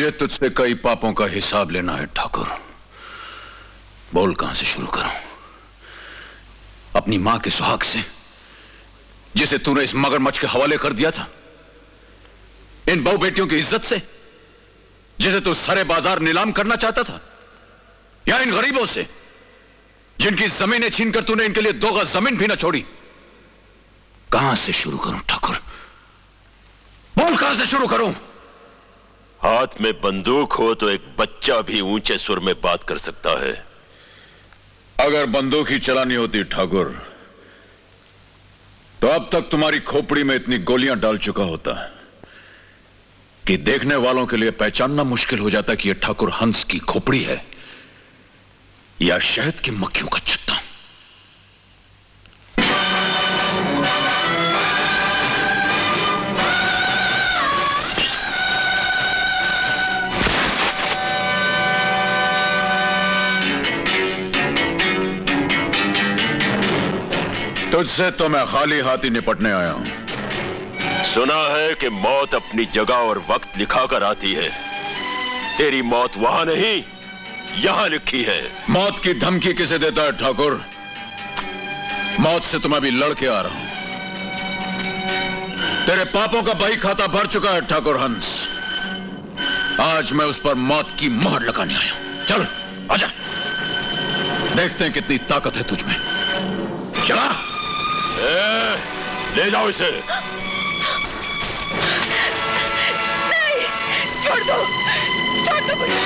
मुझे तुझसे कई पापों का हिसाब लेना है ठाकुर। बोल कहां से शुरू करूं? अपनी मां के सुहाग से, जिसे तूने इस मगरमच्छ के हवाले कर दिया था? इन बहू बेटियों की इज्जत से, जिसे तू सरे बाजार नीलाम करना चाहता था? या इन गरीबों से, जिनकी जमीनें छीनकर तूने इनके लिए 2 गज जमीन भी ना छोड़ी? कहां से शुरू करूं ठाकुर? बोल कहां से शुरू करूं? हाथ में बंदूक हो तो एक बच्चा भी ऊंचे सुर में बात कर सकता है। अगर बंदूक ही चलानी होती ठाकुर, तो अब तक तुम्हारी खोपड़ी में इतनी गोलियां डाल चुका होता कि देखने वालों के लिए पहचानना मुश्किल हो जाता कि यह ठाकुर हंस की खोपड़ी है या शहद की मक्खियों का छत्ता। तुझसे तो मैं खाली हाथ ही निपटने आया हूं। सुना है कि मौत अपनी जगह और वक्त लिखाकर आती है। तेरी मौत वहां नहीं, यहां लिखी है। मौत की धमकी किसे देता है ठाकुर? मौत से तो मैं भी लड़के आ रहा हूं। तेरे पापों का बही खाता भर चुका है ठाकुर हंस। आज मैं उस पर मौत की मोहर लगाने आया हूं। चल आजा, देखते हैं कितनी ताकत है तुझ में। चला, ले जाओ इसे। नहीं, छोड़ दो मुझे।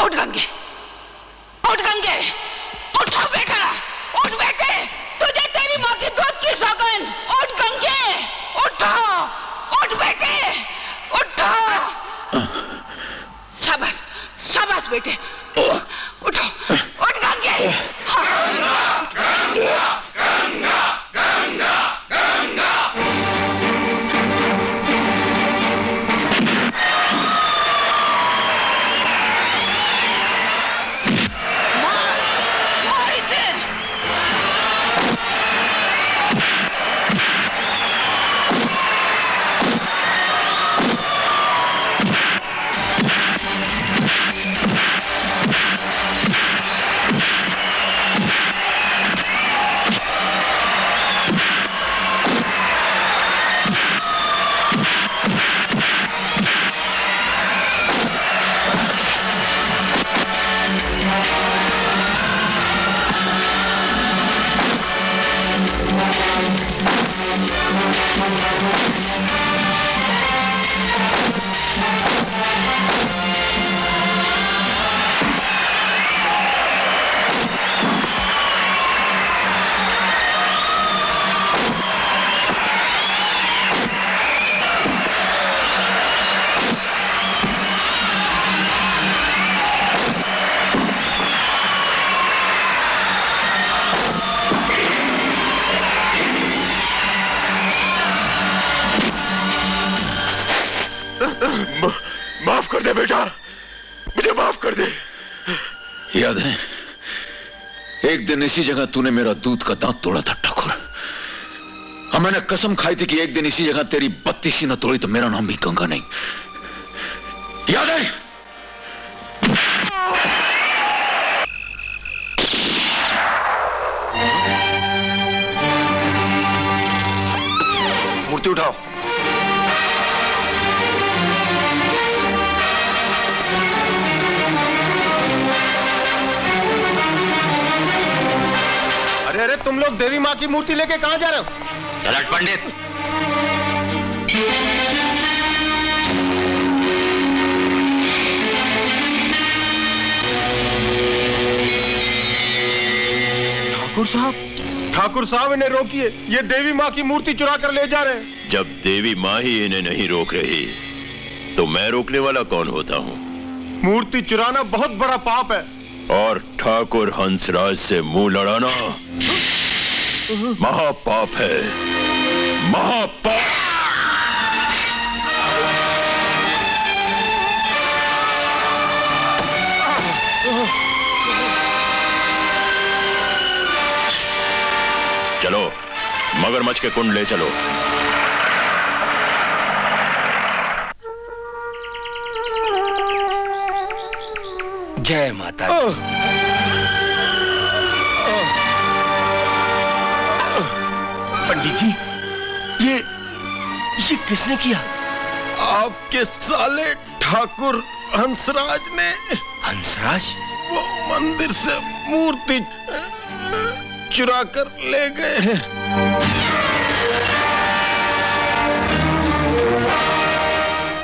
उठ गंगे, उठ गंगे, उठो बेटा, उठ बेटे, तुझे तेरी माँ की दूध की सौगंध। उठ गंगे, उठो, उठ बेटे, उठो। शाबाश, शाबाश बेटे, उठो, उठ गंगे। गंगा, गंगा, गंगा, गंगा। याद है एक दिन इसी जगह तूने मेरा दूध का दांत तोड़ा था ठाकुर। और मैंने कसम खाई थी कि एक दिन इसी जगह तेरी बत्तीसी न तोड़ी तो मेरा नाम भी गंगा नहीं। याद है? मूर्ति उठाओ। अरे अरे तुम लोग देवी माँ की मूर्ति लेके कहां जा रहे हो? चलट पंडित। ठाकुर साहब इन्हें रोकिए, ये देवी माँ की मूर्ति चुरा कर ले जा रहे हैं। जब देवी माँ ही इन्हें नहीं रोक रही तो मैं रोकने वाला कौन होता हूँ? मूर्ति चुराना बहुत बड़ा पाप है। और ठाकुर हंसराज से मुंह लड़ाना महापाप है, महापाप। चलो मगरमच्छ के कुंड ले चलो। जय माता दी। पंडित जी ये किसने किया? आपके साले ठाकुर हंसराज ने। हंसराज? वो मंदिर से मूर्ति चुरा कर ले गए हैं।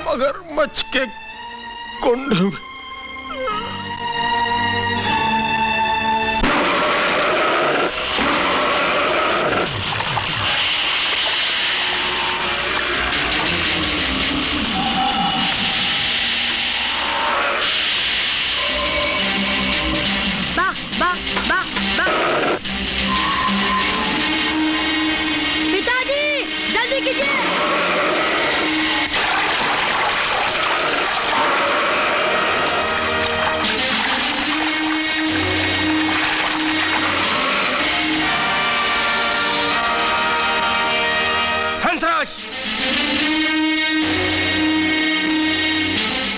मगरमच्छ के कुंड में। पिताजी जल्दी कीजिए। हंसराज!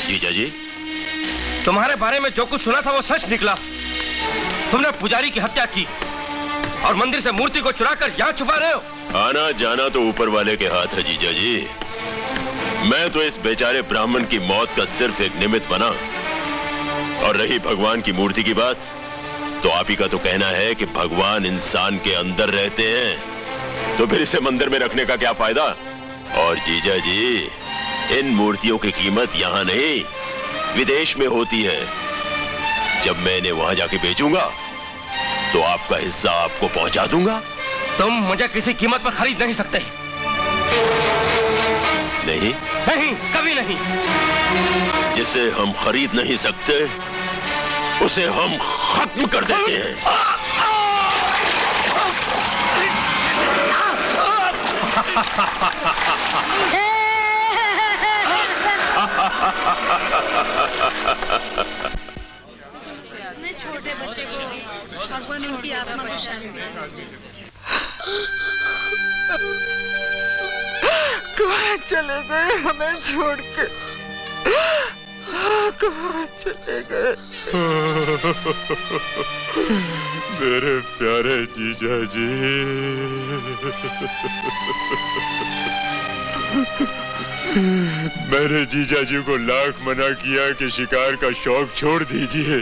जीजा जी, तुम्हारे बारे में जो कुछ सुना था वो सच निकला। तुमने पुजारी की हत्या की और मंदिर से मूर्ति को चुराकर यहाँ छुपा रहे हो। आना जाना तो ऊपर वाले के हाथ है जीजा जी। मैं तो इस बेचारे ब्राह्मण की मौत का सिर्फ एक निमित्त बना। और रही भगवान की मूर्ति की बात, तो आप ही का तो कहना है कि भगवान इंसान के अंदर रहते हैं, तो फिर इसे मंदिर में रखने का क्या फायदा? और जीजा जी, इन मूर्तियों की कीमत यहाँ नहीं विदेश में होती है। जब मैं इन्हें वहां जाके बेचूंगा तो आपका हिस्सा आपको पहुंचा दूंगा। तुम मुझे किसी कीमत पर खरीद नहीं सकते। नहीं नहीं, कभी नहीं। जिसे हम खरीद नहीं सकते उसे हम खत्म कर देते हैं। छोटे बच्चे को भगवान उनकी आत्मा को शांति दे। कहाँ चले गए हमें छोड़ के? कहाँ चले गए? मेरे प्यारे जीजा जी। मेरे जीजा जी को लाख मना किया कि शिकार का शौक छोड़ दीजिए।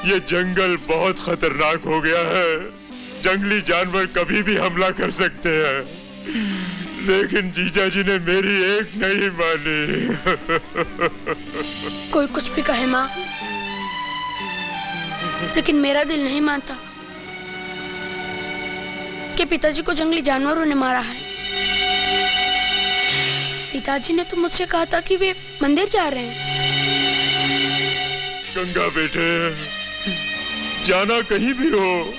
ये जंगल बहुत खतरनाक हो गया है। जंगली जानवर कभी भी हमला कर सकते हैं, लेकिन जीजा जी ने मेरी एक नहीं मानी। कोई कुछ भी कहे माँ, लेकिन मेरा दिल नहीं मानता कि पिताजी को जंगली जानवरों ने मारा है। पिताजी ने तो मुझसे कहा था कि वे मंदिर जा रहे हैं। गंगा बेटे, जाना कहीं भी हो,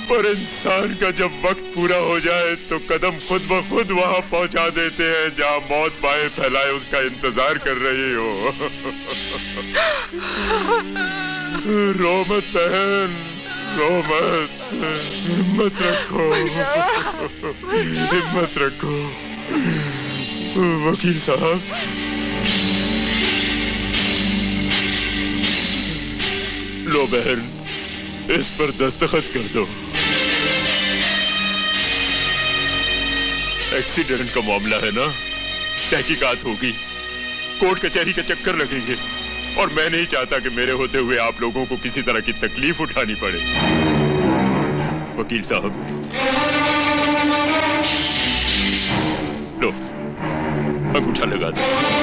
पर इंसान का जब वक्त पूरा हो जाए तो कदम खुद ब खुद वहां पहुंचा देते हैं जहां मौत बाहें फैलाए उसका इंतजार कर रही हो। रो मत बहन, रो मत, हिम्मत रखो, हिम्मत रखो। वकील साहब, लो बहन, इस पर दस्तखत कर दो। एक्सीडेंट का मामला है ना, तहकीकात होगी, कोर्ट कचहरी के चक्कर लगेंगे और मैं नहीं चाहता कि मेरे होते हुए आप लोगों को किसी तरह की तकलीफ उठानी पड़े। वकील साहब, लो अंगूठा लगा दो।